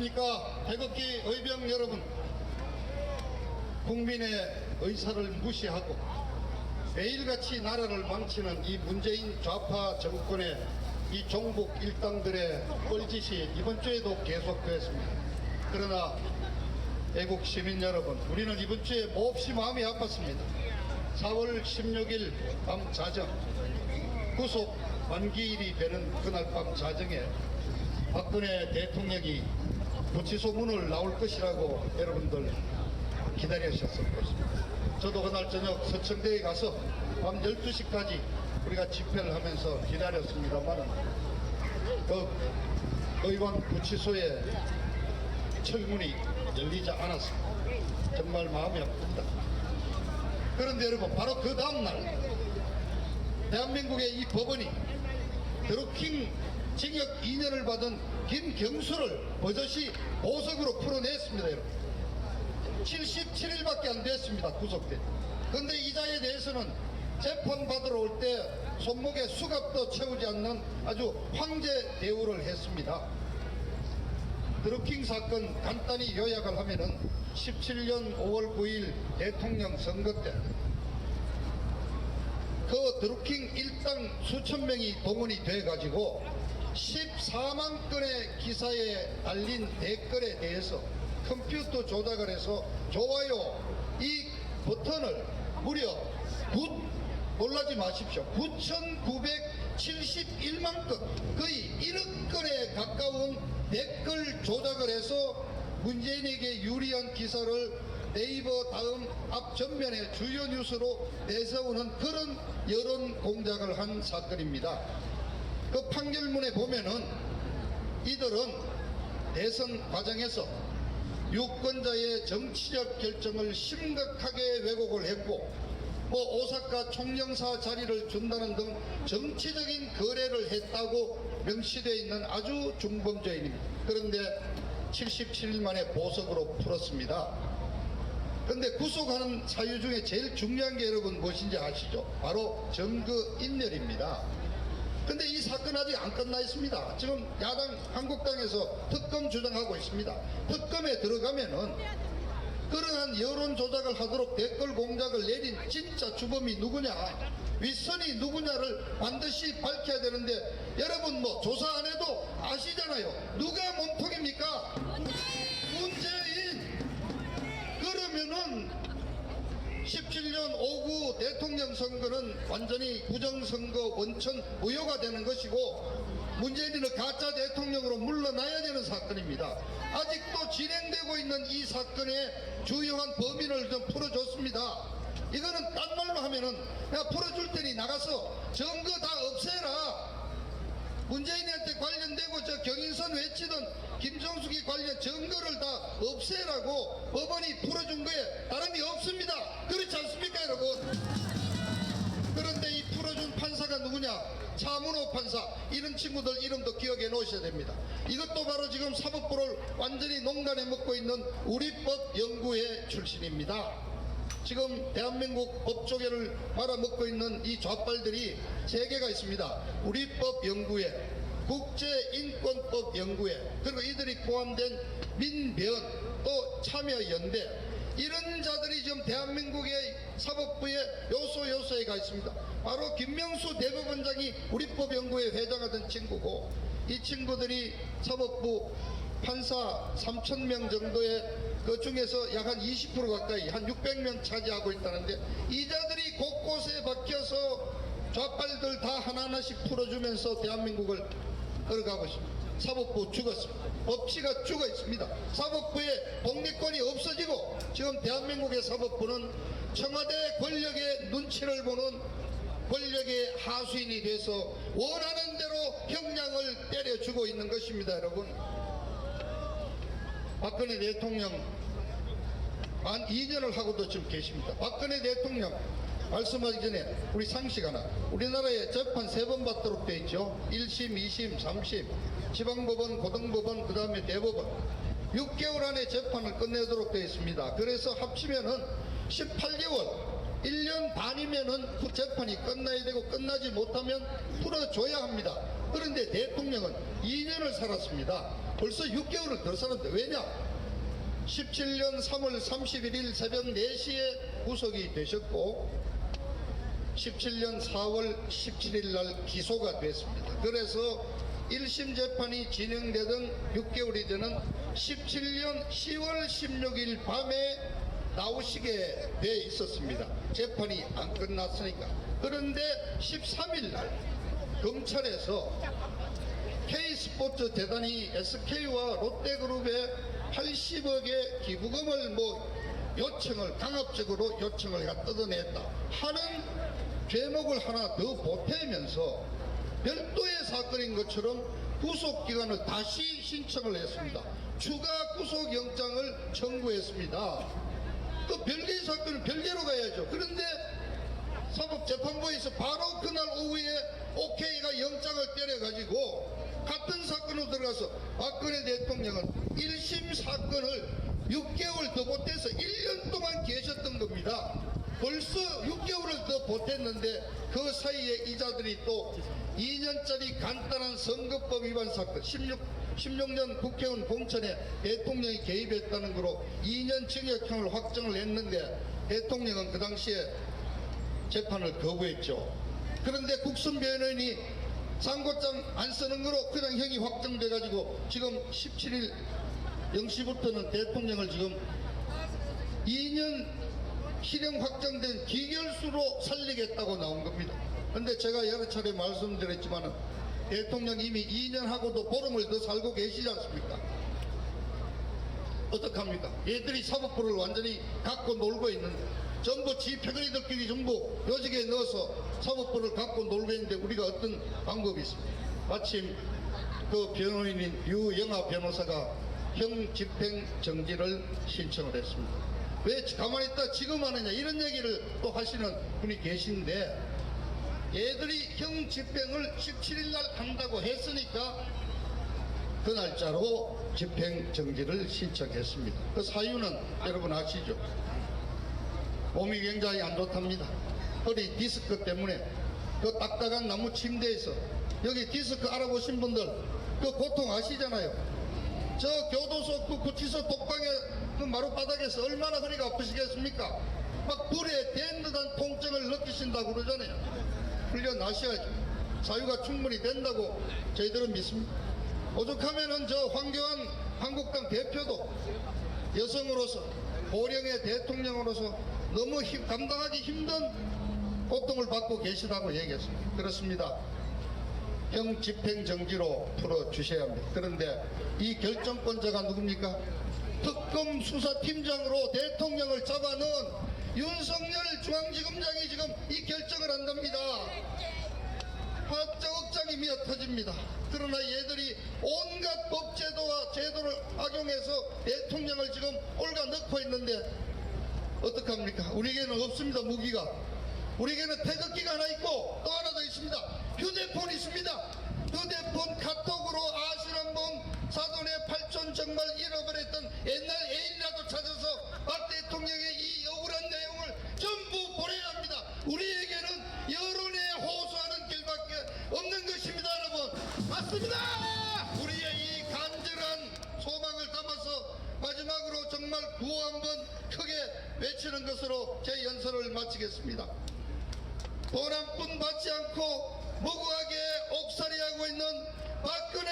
안녕하십니까. 태극기 의병 여러분, 국민의 의사를 무시하고 매일같이 나라를 망치는 이 문재인 좌파 정권의 이 종북 일당들의 뻘짓이 이번 주에도 계속되었습니다. 그러나 애국 시민 여러분, 우리는 이번 주에 몹시 마음이 아팠습니다. 4월 16일 밤 자정, 구속 만기일이 되는 그날 밤 자정에 박근혜 대통령이 구치소 문을 나올 것이라고 여러분들 기다리셨을 것입니다. 저도 그날 저녁 서청대에 가서 밤 12시까지 우리가 집회를 하면서 기다렸습니다만 그 의원 구치소의 철문이 열리지 않았습니다. 정말 마음이 아픕니다. 그런데 여러분, 바로 그 다음날 대한민국의 이 법원이 드루킹 징역 2년을 받은 김경수를 버젓이 보석으로 풀어냈습니다. 여러분, 77일밖에 안 됐습니다. 구속된. 그런데 이자에 대해서는 재판받으러 올 때 손목에 수갑도 채우지 않는 아주 황제 대우를 했습니다. 드루킹 사건 간단히 요약을 하면은 17년 5월 9일 대통령 선거 때 그 드루킹 일당 수천 명이 동원이 돼 가지고 14만 건의 기사에 달린 댓글에 대해서 컴퓨터 조작을 해서 좋아요 이 버튼을 무려 놀라지 마십시오. 9,971만 건, 거의 1억 건에 가까운 댓글 조작을 해서 문재인에게 유리한 기사를 네이버 다음 앞 전면에 주요 뉴스로 내세우는 그런 여론 공작을 한 사건입니다. 그 판결문에 보면은 이들은 대선 과정에서 유권자의 정치적 결정을 심각하게 왜곡을 했고 오사카 총영사 자리를 준다는 등 정치적인 거래를 했다고 명시되어 있는 아주 중범죄인입니다. 그런데 77일 만에 보석으로 풀었습니다. 그런데 구속하는 사유 중에 제일 중요한 게 여러분 무엇인지 아시죠? 바로 증거인멸입니다. 근데 이 사건 아직 안 끝나 있습니다. 지금 야당 한국당에서 특검 주장하고 있습니다. 특검에 들어가면은 그러한 여론 조작을 하도록 댓글 공작을 내린 진짜 주범이 누구냐, 윗선이 누구냐를 반드시 밝혀야 되는데 여러분 뭐 조사 안 해도 아시잖아요. 누가 몸통입니까? 문재인. 그러면은 17년 5구 대통령 선거는 완전히 부정선거 원천 무효가 되는 것이고 문재인은 가짜 대통령으로 물러나야 되는 사건입니다. 아직도 진행되고 있는 이 사건의 주요한 범인을 좀 풀어줬습니다. 이거는 딴 말로 하면은 내가 풀어줄 테니 나가서 증거 다 없애라. 문재인한테 관련되고 저 경인선 외치던 김정숙이 관련 증거를 다 없애라고 법원이 풀어준 거에 다름이 없습니다. 그렇지 않습니까 여러분? 그런데 이 풀어준 판사가 누구냐? 차문호 판사. 이런 친구들 이름도 기억해 놓으셔야 됩니다. 이것도 바로 지금 사법부를 완전히 농간에 먹고 있는 우리법연구회 출신입니다. 지금 대한민국 법조계를 말아먹고 있는 이 좌빨들이 세 개가 있습니다. 우리법연구회, 국제인권법연구회, 그리고 이들이 포함된 민변, 또 참여연대, 이런 자들이 지금 대한민국의 사법부의 요소에 가 있습니다. 바로 김명수 대법원장이 우리법연구회 회장하던 친구고, 이 친구들이 사법부 판사 3,000명 정도의 그 중에서 약 한 20% 가까이 한 600명 차지하고 있다는데 이 자들이 곳곳에 박혀서 좌빨들 다 하나하나씩 풀어주면서 대한민국을 끌어가고 있습니다. 사법부 죽었습니다. 법치가 죽어 있습니다. 사법부의 독립권이 없어지고 지금 대한민국의 사법부는 청와대 권력의 눈치를 보는 권력의 하수인이 돼서 원하는 대로 형량을 때려주고 있는 것입니다. 여러분, 박근혜 대통령 만 2년을 하고도 지금 계십니다. 박근혜 대통령 말씀하기 전에 우리 상식 하나, 우리나라에 재판 3번 받도록 되어 있죠. 1심, 2심, 3심, 지방법원, 고등법원, 그 다음에 대법원 6개월 안에 재판을 끝내도록 되어 있습니다. 그래서 합치면은 18개월 1년 반이면은 그 재판이 끝나야 되고 끝나지 못하면 풀어줘야 합니다. 그런데 대통령은 2년을 살았습니다. 벌써 6개월을 더 살았는데 왜냐? 17년 3월 31일 새벽 4시에 구속이 되셨고 17년 4월 17일 날 기소가 됐습니다. 그래서 1심 재판이 진행되던 6개월이 되는 17년 10월 16일 밤에 나오시게 돼 있었습니다. 재판이 안 끝났으니까. 그런데 13일 날 검찰에서 K스포츠 재단이 SK와 롯데그룹에 80억의 기부금을 요청을 강압적으로 요청을 뜯어냈다 하는 죄목을 하나 더 보태면서 별도의 사건인 것처럼 구속기간을 다시 신청을 했습니다. 추가 구속영장을 청구했습니다. 그 별개의 사건은 별개로 가야죠. 그런데 사법재판부에서 바로 그날 오후에 OK가 영장을 때려가지고 같은 사건으로 들어가서 박근혜 대통령은 1심 사건을 6개월 더 보태서 1년 동안 계셨던 겁니다. 벌써 6개월을 더 보탰는데 그 사이에 이자들이 또 2년짜리 간단한 선거법 위반 사건 16년 국회의원 공천에 대통령이 개입했다는 거로 2년 징역형을 확정을 했는데 대통령은 그 당시에 재판을 거부했죠. 그런데 국선 변호인이 상고장 안 쓰는 거로 그냥 형이 확정돼 가지고 지금 17일 0시부터는 대통령을 지금 2년 실형 확정된 기결수로 살리겠다고 나온 겁니다. 그런데 제가 여러 차례 말씀드렸지만 대통령 이미 2년 하고도 보름을 더 살고 계시지 않습니까? 어떡합니까? 얘들이 사법부를 완전히 갖고 놀고 있는데 전부 지 패거리들끼리 전부 요직에 넣어서 사법부를 갖고 놀고 있는데 우리가 어떤 방법이 있습니까? 마침 그 변호인인 유영아 변호사가 형 집행 정지를 신청을 했습니다. 왜 가만히 있다 지금 하느냐 이런 얘기를 또 하시는 분이 계신데 얘들이 형 집행을 17일 날 한다고 했으니까 그 날짜로 집행 정지를 신청했습니다. 그 사유는 여러분 아시죠? 몸이 굉장히 안 좋답니다. 허리 디스크 때문에 그 딱딱한 나무 침대에서 여기 디스크 알아보신 분들 그 고통 아시잖아요. 저 교도소 그 구치소 독방에 그 마룻바닥에서 얼마나 허리가 아프시겠습니까? 막 불에 댄 듯한 통증을 느끼신다고 그러잖아요. 훈련하셔야죠. 사유가 충분히 된다고 저희들은 믿습니다. 오죽하면은 저 황교안 한국당 대표도 여성으로서 고령의 대통령으로서 너무 감당하기 힘든 고통을 받고 계시다고 얘기했습니다. 그렇습니다. 형 집행정지로 풀어주셔야 합니다. 그런데 이 결정권자가 누굽니까? 특검 수사팀장으로 대통령을 잡아넣은 윤석열 중앙지검장이 지금 이 결정을 한답니다. 화학적 억장이 미어 터집니다. 그러나 얘들이 온갖 법제도와 제도를 악용해서 대통령을 지금 올가 넣고 있는데 어떡합니까? 우리에게는 없습니다. 무기가. 우리에게는 태극기가 하나 있고 또 하나 더 있습니다. 휴대폰이 있습니다. 휴대폰 카톡으로 아시는분 사돈의 팔촌 정말 잃어버렸던 옛날 애인이라도 찾아서 박 대통령의 이 억울한 내용을 전부 보내야 합니다. 우리에게는 여론에 호소하는 길밖에 없는 것입니다. 여러분 맞습니다. 우리의 이 간절한 소망을 담아서 마지막으로 정말 구호 한번 크게 외치는 것으로 제 연설을 마치겠습니다. 돈 한 푼 받지 않고 무고하게 옥살이하고 있는 박근혜